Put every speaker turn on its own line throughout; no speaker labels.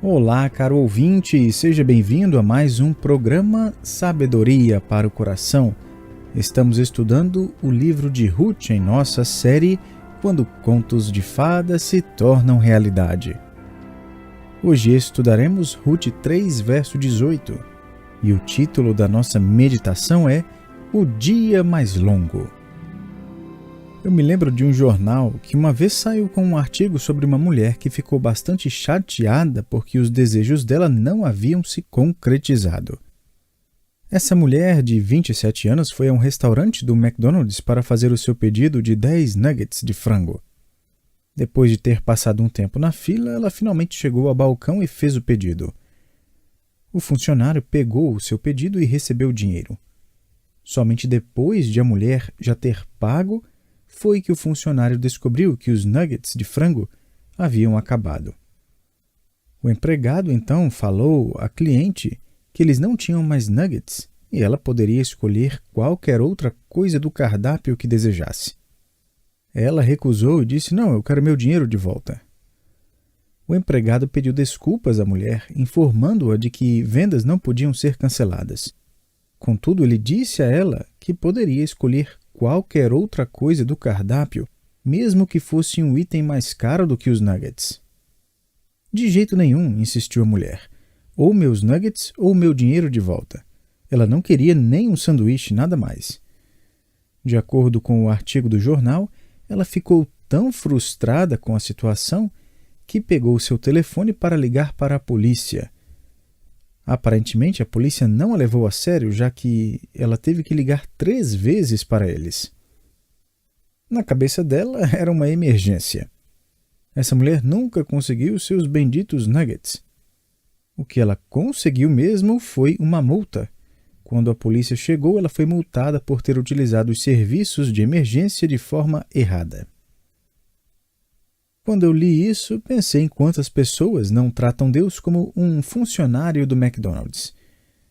Olá, caro ouvinte, seja bem-vindo a mais um programa Sabedoria para o Coração. Estamos estudando o livro de Ruth em nossa série Quando Contos de Fadas se Tornam Realidade. Hoje estudaremos Ruth 3, verso 18, e o título da nossa meditação é O Dia Mais Longo. Eu me lembro de um jornal que uma vez saiu com um artigo sobre uma mulher que ficou bastante chateada porque os desejos dela não haviam se concretizado. Essa mulher de 27 anos foi a um restaurante do McDonald's para fazer o seu pedido de 10 nuggets de frango. Depois de ter passado um tempo na fila, ela finalmente chegou ao balcão e fez o pedido. O funcionário pegou o seu pedido e recebeu o dinheiro. Somente depois de a mulher já ter pago, foi que o funcionário descobriu que os nuggets de frango haviam acabado. O empregado então falou à cliente que eles não tinham mais nuggets e ela poderia escolher qualquer outra coisa do cardápio que desejasse. Ela recusou e disse: "Não, eu quero meu dinheiro de volta." O empregado pediu desculpas à mulher, informando-a de que vendas não podiam ser canceladas. Contudo, ele disse a ela que poderia escolher qualquer outra coisa do cardápio, mesmo que fosse um item mais caro do que os nuggets. "De jeito nenhum", insistiu a mulher. "Ou meus nuggets ou meu dinheiro de volta." Ela não queria nem um sanduíche, nada mais. De acordo com o artigo do jornal, ela ficou tão frustrada com a situação que pegou seu telefone para ligar para a polícia. Aparentemente, a polícia não a levou a sério, já que ela teve que ligar 3 vezes para eles. Na cabeça dela, era uma emergência. Essa mulher nunca conseguiu seus benditos nuggets. O que ela conseguiu mesmo foi uma multa. Quando a polícia chegou, ela foi multada por ter utilizado os serviços de emergência de forma errada. Quando eu li isso, pensei em quantas pessoas não tratam Deus como um funcionário do McDonald's.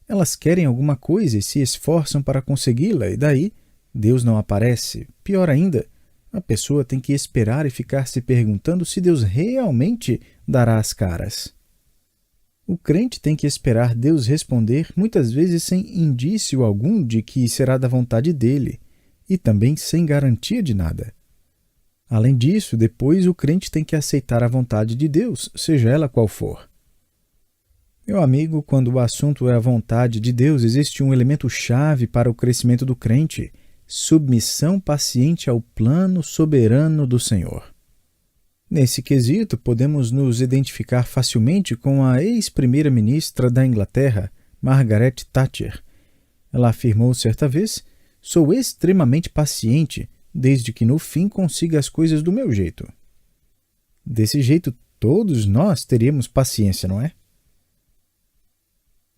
Elas querem alguma coisa e se esforçam para consegui-la, e daí Deus não aparece. Pior ainda, a pessoa tem que esperar e ficar se perguntando se Deus realmente dará as caras. O crente tem que esperar Deus responder, muitas vezes sem indício algum de que será da vontade dele, e também sem garantia de nada. Além disso, depois o crente tem que aceitar a vontade de Deus, seja ela qual for. Meu amigo, quando o assunto é a vontade de Deus, existe um elemento chave para o crescimento do crente: submissão paciente ao plano soberano do Senhor. Nesse quesito, podemos nos identificar facilmente com a ex-primeira-ministra da Inglaterra, Margaret Thatcher. Ela afirmou certa vez: "Sou extremamente paciente, desde que no fim consiga as coisas do meu jeito." Desse jeito, todos nós teríamos paciência, não é?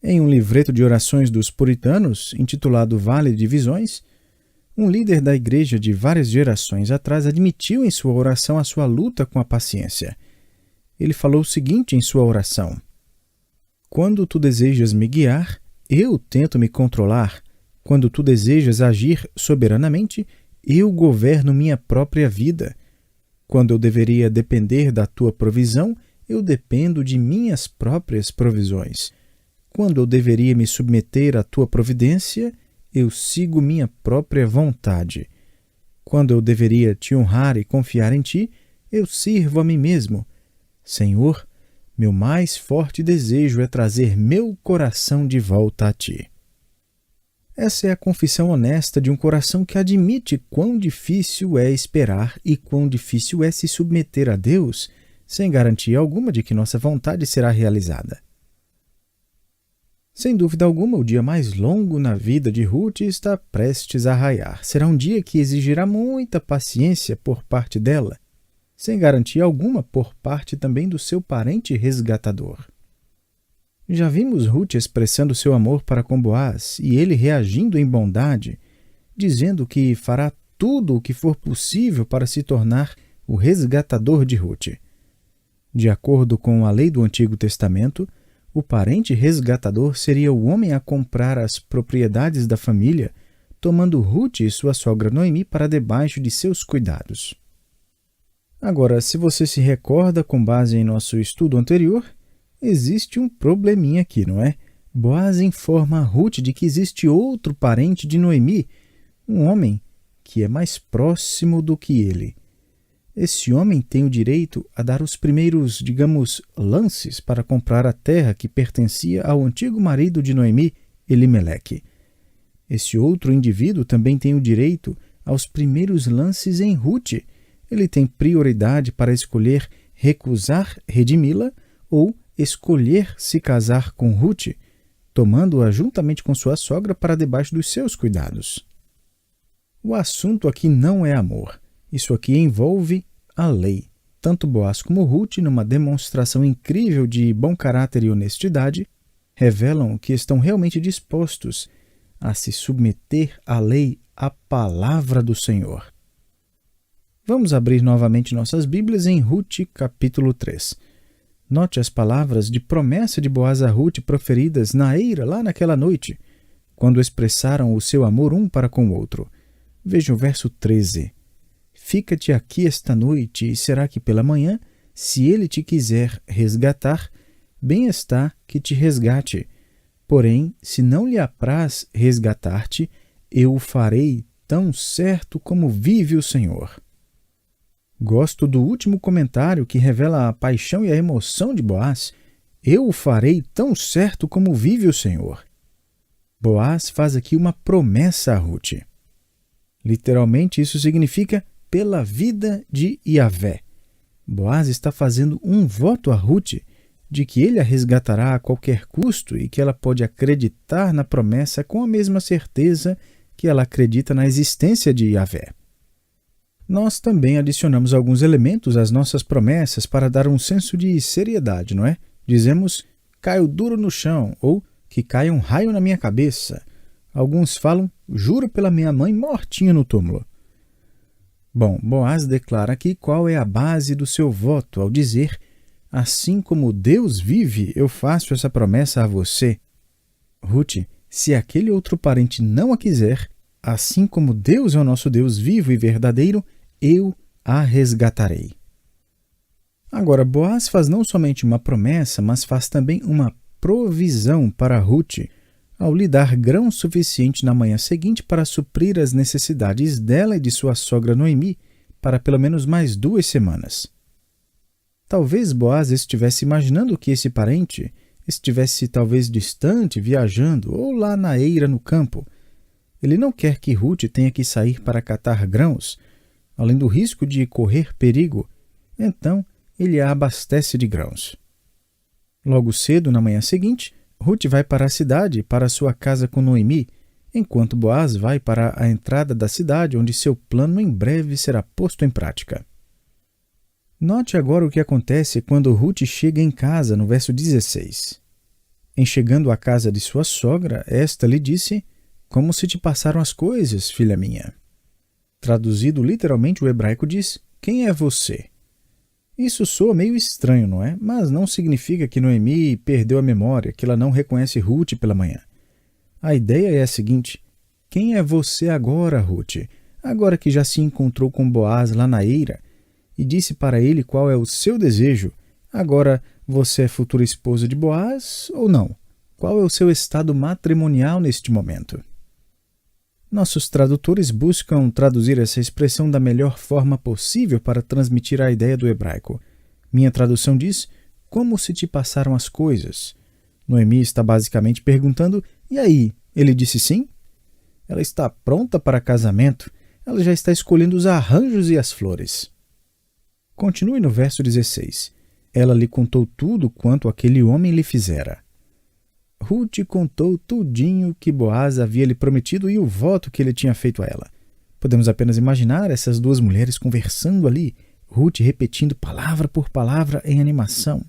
Em um livreto de orações dos puritanos, intitulado Vale de Visões, um líder da igreja de várias gerações atrás admitiu em sua oração a sua luta com a paciência. Ele falou o seguinte em sua oração: "Quando tu desejas me guiar, eu tento me controlar. Quando tu desejas agir soberanamente, eu governo minha própria vida. Quando eu deveria depender da tua provisão, eu dependo de minhas próprias provisões. Quando eu deveria me submeter à tua providência, eu sigo minha própria vontade. Quando eu deveria te honrar e confiar em ti, eu sirvo a mim mesmo. Senhor, meu mais forte desejo é trazer meu coração de volta a ti." Essa é a confissão honesta de um coração que admite quão difícil é esperar e quão difícil é se submeter a Deus, sem garantia alguma de que nossa vontade será realizada. Sem dúvida alguma, o dia mais longo na vida de Ruth está prestes a raiar. Será um dia que exigirá muita paciência por parte dela, sem garantia alguma por parte também do seu parente resgatador. Já vimos Ruth expressando seu amor para com Boaz e ele reagindo em bondade, dizendo que fará tudo o que for possível para se tornar o resgatador de Ruth. De acordo com a lei do Antigo Testamento, o parente resgatador seria o homem a comprar as propriedades da família, tomando Ruth e sua sogra Noemi para debaixo de seus cuidados. Agora, se você se recorda com base em nosso estudo anterior, existe um probleminha aqui, não é? Boaz informa a Ruth de que existe outro parente de Noemi, um homem que é mais próximo do que ele. Esse homem tem o direito a dar os primeiros, digamos, lances para comprar a terra que pertencia ao antigo marido de Noemi, Elimeleque. Esse outro indivíduo também tem o direito aos primeiros lances em Ruth. Ele tem prioridade para escolher recusar redimi-la ou escolher se casar com Ruth, tomando-a juntamente com sua sogra para debaixo dos seus cuidados. O assunto aqui não é amor. Isso aqui envolve a lei. Tanto Boaz como Ruth, numa demonstração incrível de bom caráter e honestidade, revelam que estão realmente dispostos a se submeter à lei, à palavra do Senhor. Vamos abrir novamente nossas Bíblias em Ruth, capítulo 3. Note as palavras de promessa de Boaz a Ruth proferidas na eira lá naquela noite, quando expressaram o seu amor um para com o outro. Veja o verso 13. Fica-te aqui esta noite, e será que pela manhã, se ele te quiser resgatar, bem está que te resgate. Porém, se não lhe apraz resgatar-te, eu o farei tão certo como vive o Senhor. Gosto do último comentário que revela a paixão e a emoção de Boaz. Eu o farei tão certo como vive o Senhor. Boaz faz aqui uma promessa a Ruth. Literalmente, isso significa pela vida de Yahvé. Boaz está fazendo um voto a Ruth de que ele a resgatará a qualquer custo e que ela pode acreditar na promessa com a mesma certeza que ela acredita na existência de Yahvé. Nós também adicionamos alguns elementos às nossas promessas para dar um senso de seriedade, não é? Dizemos, caio duro no chão, ou que caia um raio na minha cabeça. Alguns falam, juro pela minha mãe mortinha no túmulo. Bom, Boaz declara aqui qual é a base do seu voto ao dizer, assim como Deus vive, eu faço essa promessa a você. Ruth, se aquele outro parente não a quiser, assim como Deus é o nosso Deus vivo e verdadeiro, eu a resgatarei. Agora, Boaz faz não somente uma promessa, mas faz também uma provisão para Ruth, ao lhe dar grão suficiente na manhã seguinte para suprir as necessidades dela e de sua sogra Noemi para pelo menos mais 2 semanas. Talvez Boaz estivesse imaginando que esse parente estivesse talvez distante, viajando, ou lá na eira no campo. Ele não quer que Ruth tenha que sair para catar grãos, além do risco de correr perigo, então ele a abastece de grãos. Logo cedo, na manhã seguinte, Ruth vai para a cidade, para sua casa com Noemi, enquanto Boaz vai para a entrada da cidade, onde seu plano em breve será posto em prática. Note agora o que acontece quando Ruth chega em casa, no verso 16. Em chegando à casa de sua sogra, esta lhe disse, como se te passaram as coisas, filha minha? Traduzido literalmente, o hebraico diz, quem é você? Isso soa meio estranho, não é? Mas não significa que Noemi perdeu a memória, que ela não reconhece Ruth pela manhã. A ideia é a seguinte, quem é você agora, Ruth? Agora que já se encontrou com Boaz lá na eira e disse para ele qual é o seu desejo, agora você é futura esposa de Boaz ou não? Qual é o seu estado matrimonial neste momento? Nossos tradutores buscam traduzir essa expressão da melhor forma possível para transmitir a ideia do hebraico. Minha tradução diz, como se te passaram as coisas? Noemi está basicamente perguntando, e aí, ele disse sim? Ela está pronta para casamento, ela já está escolhendo os arranjos e as flores. Continue no verso 16. Ela lhe contou tudo quanto aquele homem lhe fizera. Ruth contou tudinho que Boaz havia lhe prometido e o voto que ele tinha feito a ela. Podemos apenas imaginar essas duas mulheres conversando ali, Ruth repetindo palavra por palavra em animação,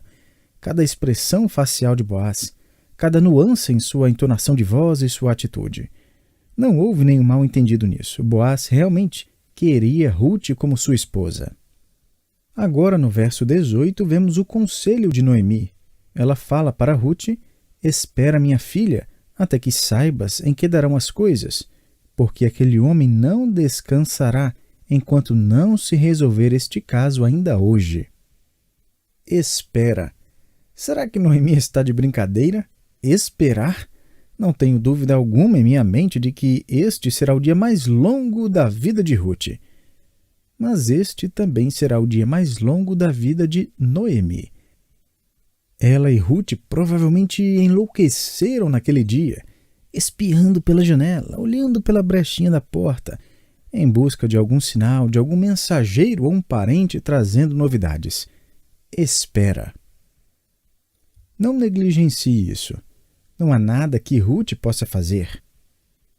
cada expressão facial de Boaz, cada nuance em sua entonação de voz e sua atitude. Não houve nenhum mal-entendido nisso. Boaz realmente queria Ruth como sua esposa. Agora, no verso 18, vemos o conselho de Noemi. Ela fala para Ruth, espera, minha filha, até que saibas em que darão as coisas, porque aquele homem não descansará enquanto não se resolver este caso ainda hoje. Espera. Será que Noemi está de brincadeira? Esperar? Não tenho dúvida alguma em minha mente de que este será o dia mais longo da vida de Ruth. Mas este também será o dia mais longo da vida de Noemi. Ela e Ruth provavelmente enlouqueceram naquele dia, espiando pela janela, olhando pela brechinha da porta, em busca de algum sinal, de algum mensageiro ou um parente trazendo novidades. Espera. Não negligencie isso. Não há nada que Ruth possa fazer.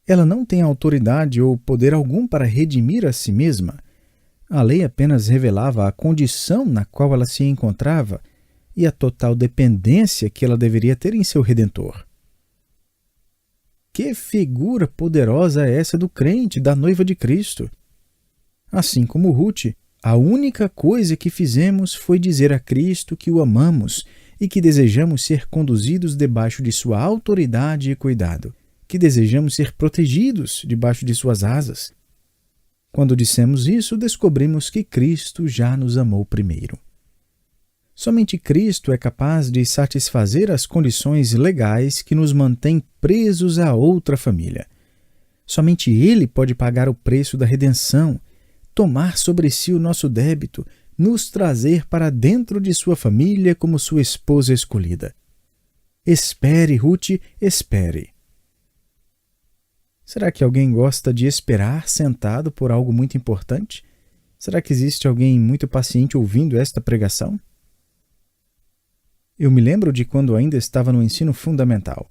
Ela não tem autoridade ou poder algum para redimir a si mesma. A lei apenas revelava a condição na qual ela se encontrava e a total dependência que ela deveria ter em seu Redentor. Que figura poderosa é essa do crente, da noiva de Cristo! Assim como Ruth, a única coisa que fizemos foi dizer a Cristo que o amamos e que desejamos ser conduzidos debaixo de sua autoridade e cuidado, que desejamos ser protegidos debaixo de suas asas. Quando dissemos isso, descobrimos que Cristo já nos amou primeiro. Somente Cristo é capaz de satisfazer as condições legais que nos mantêm presos a outra família. Somente Ele pode pagar o preço da redenção, tomar sobre si o nosso débito, nos trazer para dentro de sua família como sua esposa escolhida. Espere, Ruth, espere. Será que alguém gosta de esperar sentado por algo muito importante? Será que existe alguém muito paciente ouvindo esta pregação? Eu me lembro de quando ainda estava no ensino fundamental.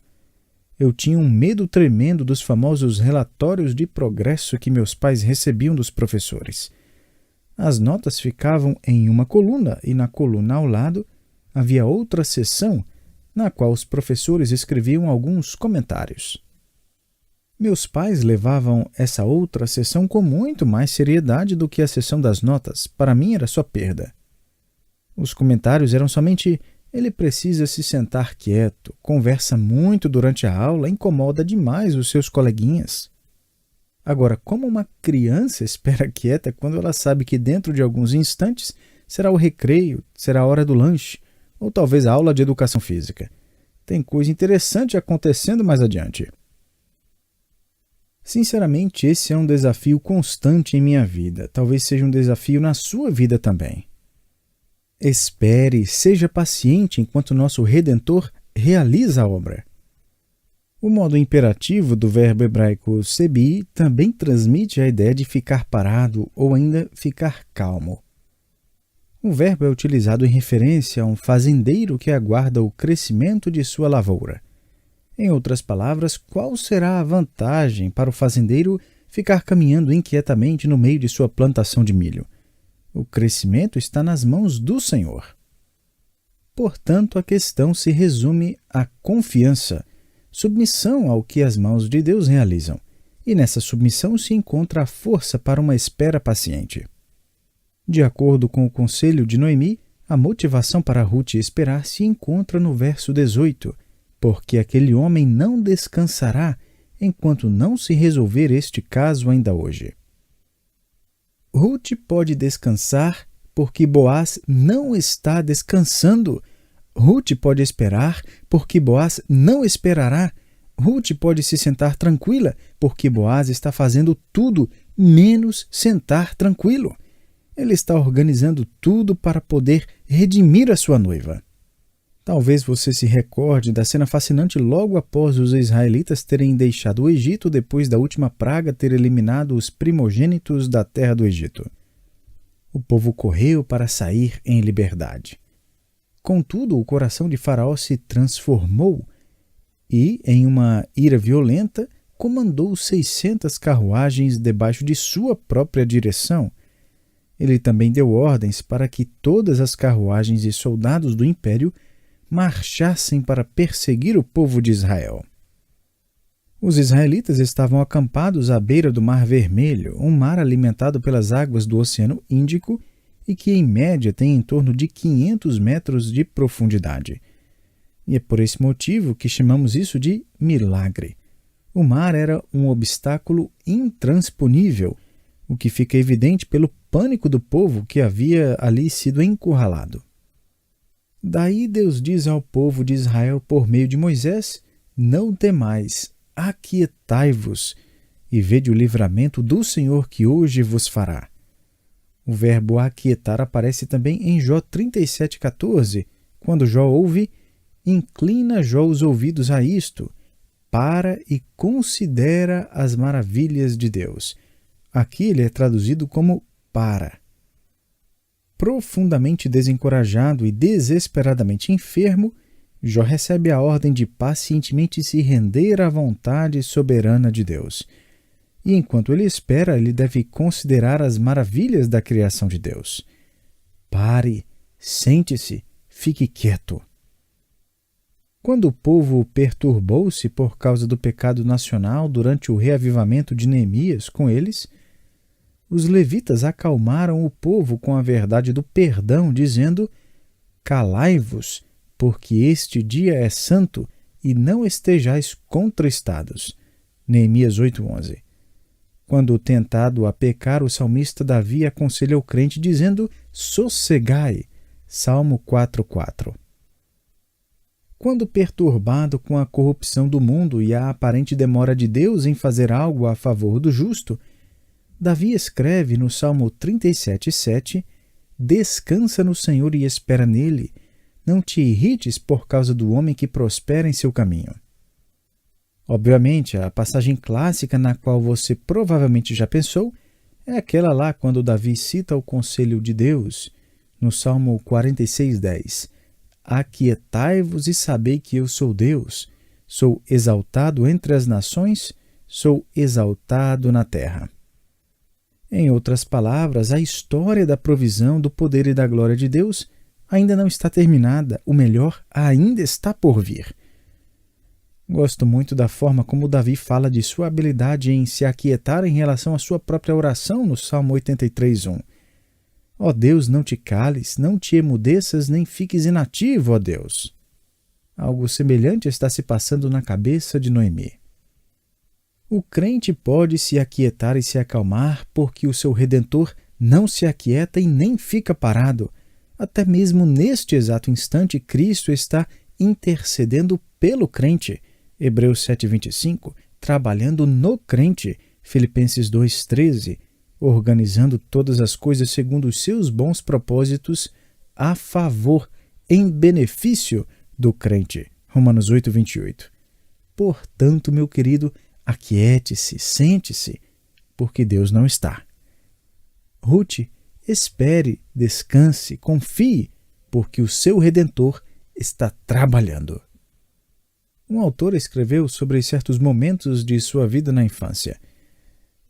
Eu tinha um medo tremendo dos famosos relatórios de progresso que meus pais recebiam dos professores. As notas ficavam em uma coluna e na coluna ao lado havia outra seção na qual os professores escreviam alguns comentários. Meus pais levavam essa outra seção com muito mais seriedade do que a seção das notas. Para mim era só perda. Os comentários eram somente: ele precisa se sentar quieto, conversa muito durante a aula, incomoda demais os seus coleguinhas. Agora, como uma criança espera quieta quando ela sabe que dentro de alguns instantes será o recreio, será a hora do lanche, ou talvez a aula de educação física? Tem coisa interessante acontecendo mais adiante. Sinceramente, esse é um desafio constante em minha vida. Talvez seja um desafio na sua vida também. Espere, seja paciente enquanto nosso Redentor realiza a obra. O modo imperativo do verbo hebraico sebi também transmite a ideia de ficar parado ou ainda ficar calmo. O verbo é utilizado em referência a um fazendeiro que aguarda o crescimento de sua lavoura. Em outras palavras, qual será a vantagem para o fazendeiro ficar caminhando inquietamente no meio de sua plantação de milho? O crescimento está nas mãos do Senhor. Portanto, a questão se resume à confiança, submissão ao que as mãos de Deus realizam, e nessa submissão se encontra a força para uma espera paciente. De acordo com o conselho de Noemi, a motivação para Ruth esperar se encontra no verso 18, porque aquele homem não descansará enquanto não se resolver este caso ainda hoje. Ruth pode descansar porque Boaz não está descansando. Ruth pode esperar porque Boaz não esperará. Ruth pode se sentar tranquila porque Boaz está fazendo tudo menos sentar tranquilo. Ele está organizando tudo para poder redimir a sua noiva. Talvez você se recorde da cena fascinante logo após os israelitas terem deixado o Egito depois da última praga ter eliminado os primogênitos da terra do Egito. O povo correu para sair em liberdade. Contudo, o coração de Faraó se transformou e, em uma ira violenta, comandou 600 carruagens debaixo de sua própria direção. Ele também deu ordens para que todas as carruagens e soldados do império marchassem para perseguir o povo de Israel. Os israelitas estavam acampados à beira do Mar Vermelho, um mar alimentado pelas águas do Oceano Índico e que, em média, tem em torno de 500 metros de profundidade. E é por esse motivo que chamamos isso de milagre. O mar era um obstáculo intransponível, o que fica evidente pelo pânico do povo que havia ali sido encurralado. Daí Deus diz ao povo de Israel por meio de Moisés: não temais, aquietai-vos e vede o livramento do Senhor que hoje vos fará. O verbo aquietar aparece também em Jó 37,14, quando Jó ouve: inclina Jó os ouvidos a isto, para e considera as maravilhas de Deus. Aqui ele é traduzido como para. Profundamente desencorajado e desesperadamente enfermo, Jó recebe a ordem de pacientemente se render à vontade soberana de Deus. E enquanto ele espera, ele deve considerar as maravilhas da criação de Deus. Pare, sente-se, fique quieto. Quando o povo perturbou-se por causa do pecado nacional durante o reavivamento de Neemias com eles, os levitas acalmaram o povo com a verdade do perdão, dizendo: calai-vos, porque este dia é santo, e não estejais contristados. Neemias 8:11. Quando tentado a pecar, o salmista Davi aconselha o crente dizendo: sossegai. Salmo 4:4. Quando perturbado com a corrupção do mundo e a aparente demora de Deus em fazer algo a favor do justo, Davi escreve no Salmo 37:7: descansa no Senhor e espera nele. Não te irrites por causa do homem que prospera em seu caminho. Obviamente, a passagem clássica na qual você provavelmente já pensou é aquela lá quando Davi cita o conselho de Deus, no Salmo 46:10. Aquietai-vos e sabei que eu sou Deus. Sou exaltado entre as nações, sou exaltado na terra. Em outras palavras, a história da provisão, do poder e da glória de Deus ainda não está terminada. O melhor ainda está por vir. Gosto muito da forma como Davi fala de sua habilidade em se aquietar em relação à sua própria oração no Salmo 83:1. Ó Deus, não te cales, não te emudeças, nem fiques inativo, ó Deus. Algo semelhante está se passando na cabeça de Noemi. O crente pode se aquietar e se acalmar porque o seu Redentor não se aquieta e nem fica parado. Até mesmo neste exato instante, Cristo está intercedendo pelo crente. Hebreus 7:25, trabalhando no crente. Filipenses 2:13, organizando todas as coisas segundo os seus bons propósitos a favor, em benefício do crente. Romanos 8:28. Portanto, meu querido, aquiete-se, sente-se, porque Deus não está. Ruth, espere, descanse, confie, porque o seu Redentor está trabalhando. Um autor escreveu sobre certos momentos de sua vida na infância.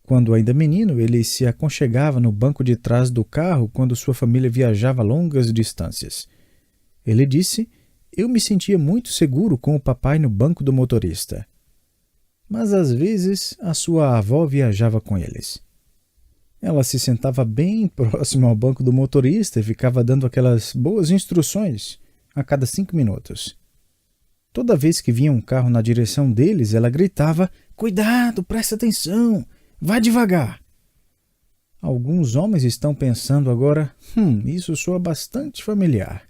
Quando ainda menino, ele se aconchegava no banco de trás do carro quando sua família viajava longas distâncias. Ele disse: eu me sentia muito seguro com o papai no banco do motorista. Mas às vezes a sua avó viajava com eles. Ela se sentava bem próximo ao banco do motorista e ficava dando aquelas boas instruções a cada 5 minutos. Toda vez que vinha um carro na direção deles, ela gritava: cuidado, presta atenção, vá devagar. Alguns homens estão pensando agora: isso soa bastante familiar.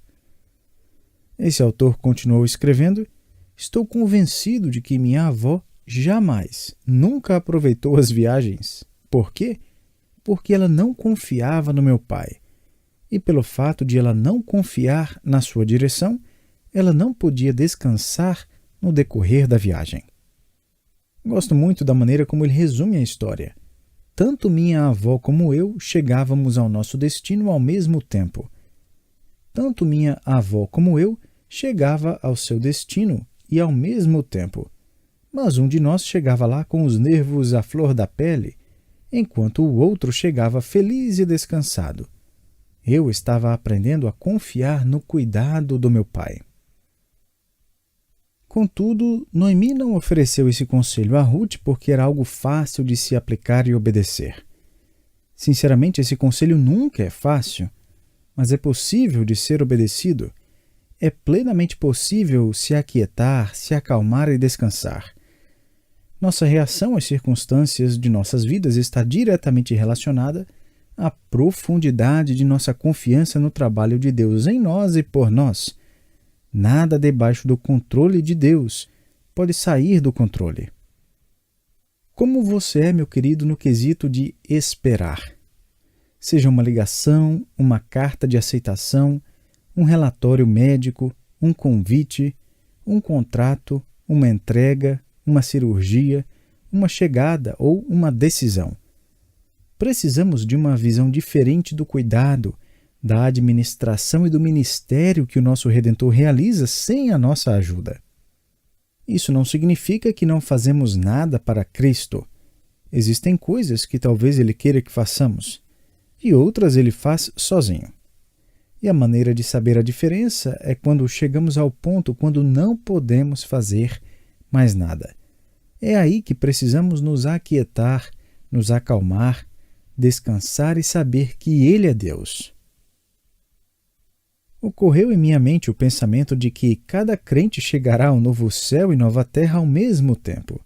Esse autor continuou escrevendo: estou convencido de que minha avó jamais, nunca aproveitou as viagens. Por quê? Porque ela não confiava no meu pai. E pelo fato de ela não confiar na sua direção, ela não podia descansar no decorrer da viagem. Gosto muito da maneira como ele resume a história. Tanto minha avó como eu chegávamos ao nosso destino ao mesmo tempo. Tanto minha avó como eu chegava ao seu destino e ao mesmo tempo. Mas um de nós chegava lá com os nervos à flor da pele, enquanto o outro chegava feliz e descansado. Eu estava aprendendo a confiar no cuidado do meu pai. Contudo, Noemi não ofereceu esse conselho a Ruth porque era algo fácil de se aplicar e obedecer. Sinceramente, esse conselho nunca é fácil, mas é possível de ser obedecido. É plenamente possível se aquietar, se acalmar e descansar. Nossa reação às circunstâncias de nossas vidas está diretamente relacionada à profundidade de nossa confiança no trabalho de Deus em nós e por nós, Nada debaixo do controle de Deus pode sair do controle. Como você é, meu querido, no quesito de esperar? Seja uma ligação, uma carta de aceitação, um relatório médico, um convite, um contrato, uma entrega, uma cirurgia, uma chegada ou uma decisão. Precisamos de uma visão diferente do cuidado, da administração e do ministério que o nosso Redentor realiza sem a nossa ajuda. Isso não significa que não fazemos nada para Cristo. Existem coisas que talvez Ele queira que façamos, e outras Ele faz sozinho. E a maneira de saber a diferença é quando chegamos ao ponto quando não podemos fazer mais nada. É aí que precisamos nos aquietar, nos acalmar, descansar e saber que Ele é Deus. Ocorreu em minha mente o pensamento de que cada crente chegará ao novo céu e nova terra ao mesmo tempo.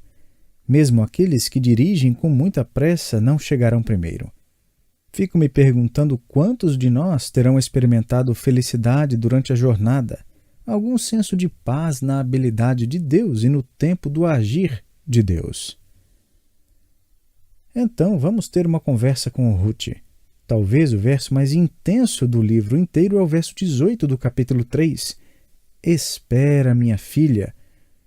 Mesmo aqueles que dirigem com muita pressa não chegarão primeiro. Fico me perguntando quantos de nós terão experimentado felicidade durante a jornada, algum senso de paz na habilidade de Deus e no tempo do agir de Deus. Então, vamos ter uma conversa com Ruth. Talvez o verso mais intenso do livro inteiro é o verso 18 do capítulo 3. Espera, minha filha,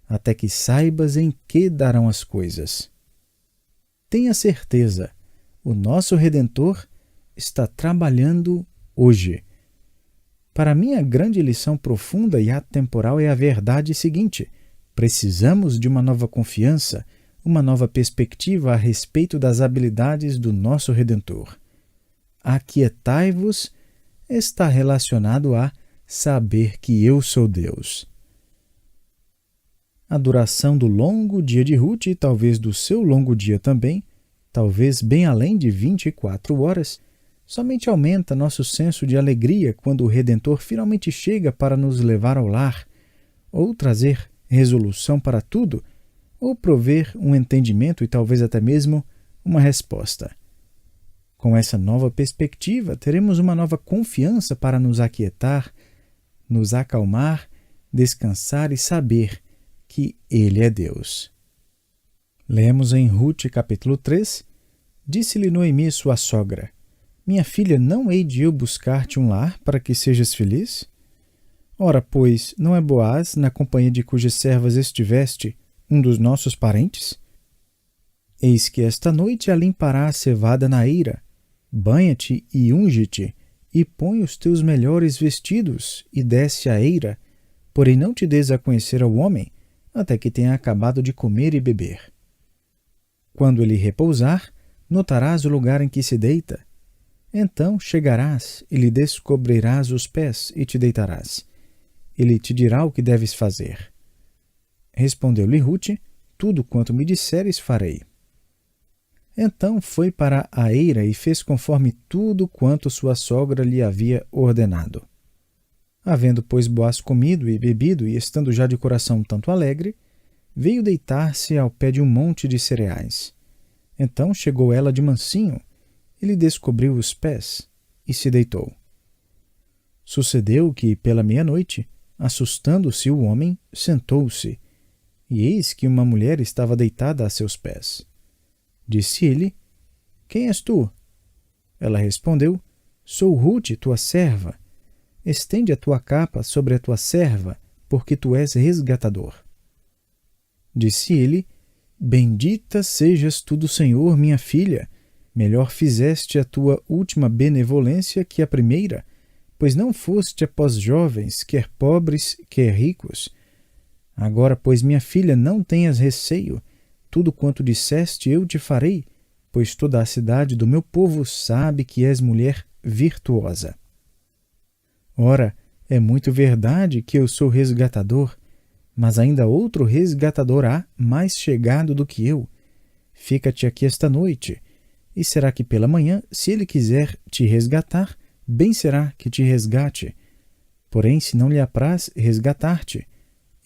até que saibas em que darão as coisas. Tenha certeza, o nosso Redentor está trabalhando hoje. Para mim, a grande lição profunda e atemporal é a verdade seguinte: precisamos de uma nova confiança, uma nova perspectiva a respeito das habilidades do nosso Redentor. Aquietai-vos está relacionado a saber que eu sou Deus. A duração do longo dia de Ruth e talvez do seu longo dia também, talvez bem além de 24 horas, somente aumenta nosso senso de alegria quando o Redentor finalmente chega para nos levar ao lar, ou trazer resolução para tudo, ou prover um entendimento e talvez até mesmo uma resposta. Com essa nova perspectiva, teremos uma nova confiança para nos aquietar, nos acalmar, descansar e saber que Ele é Deus. Lemos em Ruth capítulo 3, disse-lhe Noemi sua sogra: minha filha, não hei de eu buscar-te um lar para que sejas feliz? Ora, pois, não é Boaz, na companhia de cujas servas estiveste, um dos nossos parentes? Eis que esta noite a limpará a cevada na eira. Banha-te e unge-te, e põe os teus melhores vestidos, e desce à eira, porém não te des a conhecer ao homem, até que tenha acabado de comer e beber. Quando ele repousar, notarás o lugar em que se deita. Então chegarás e lhe descobrirás os pés e te deitarás. Ele te dirá o que deves fazer. Respondeu-lhe Ruth: tudo quanto me disseres farei. Então foi para a eira e fez conforme tudo quanto sua sogra lhe havia ordenado. Havendo, pois, Boaz comido e bebido, e estando já de coração tanto alegre, veio deitar-se ao pé de um monte de cereais. Então chegou ela de mansinho, e lhe descobriu os pés, e se deitou. Sucedeu que, pela meia-noite, assustando-se o homem, sentou-se, e eis que uma mulher estava deitada a seus pés. Disse-lhe: quem és tu? Ela respondeu: sou Ruth, tua serva. Estende a tua capa sobre a tua serva, porque tu és resgatador. Disse ele: bendita sejas tu do Senhor, minha filha. Melhor fizeste a tua última benevolência que a primeira, pois não foste após jovens, quer pobres, quer ricos. Agora, pois, minha filha, não tenhas receio. Tudo quanto disseste eu te farei, pois toda a cidade do meu povo sabe que és mulher virtuosa. Ora, é muito verdade que eu sou resgatador, mas ainda outro resgatador há mais chegado do que eu. Fica-te aqui esta noite, e será que pela manhã, se ele quiser te resgatar, bem será que te resgate. Porém, se não lhe apraz resgatar-te,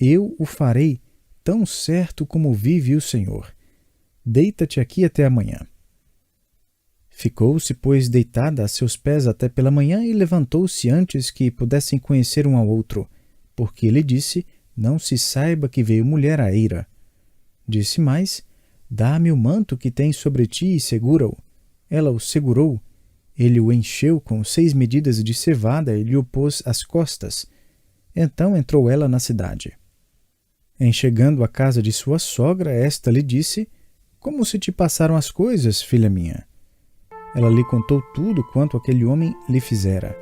eu o farei, tão certo como vive o Senhor. Deita-te aqui até amanhã. Ficou-se, pois, deitada a seus pés até pela manhã e levantou-se antes que pudessem conhecer um ao outro. porque ele disse: não se saiba que veio mulher à eira. Disse mais: dá-me o manto que tens sobre ti e segura-o. Ela o segurou. Ele o encheu com 6 medidas de cevada e lhe o pôs às costas. Então entrou ela na cidade. Em chegando à casa de sua sogra, esta lhe disse: como se te passaram as coisas, filha minha? Ela lhe contou tudo quanto aquele homem lhe fizera.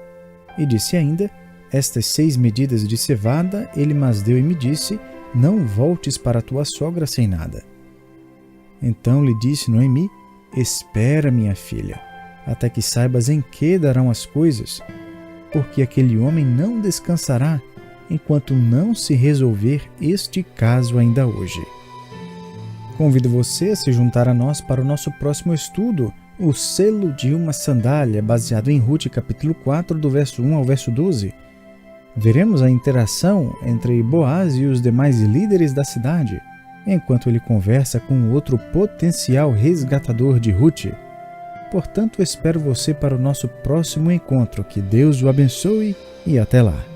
E disse ainda: estas 6 medidas de cevada ele mas deu e me disse: não voltes para a tua sogra sem nada. Então lhe disse Noemi: espera, minha filha, até que saibas em que darão as coisas, porque aquele homem não descansará enquanto não se resolver este caso ainda hoje. Convido você a se juntar a nós para o nosso próximo estudo, o selo de uma sandália, baseado em Rute capítulo 4, do verso 1 ao verso 12. Veremos a interação entre Boaz e os demais líderes da cidade, enquanto ele conversa com outro potencial resgatador de Rute. Portanto, espero você para o nosso próximo encontro. Que Deus o abençoe e até lá!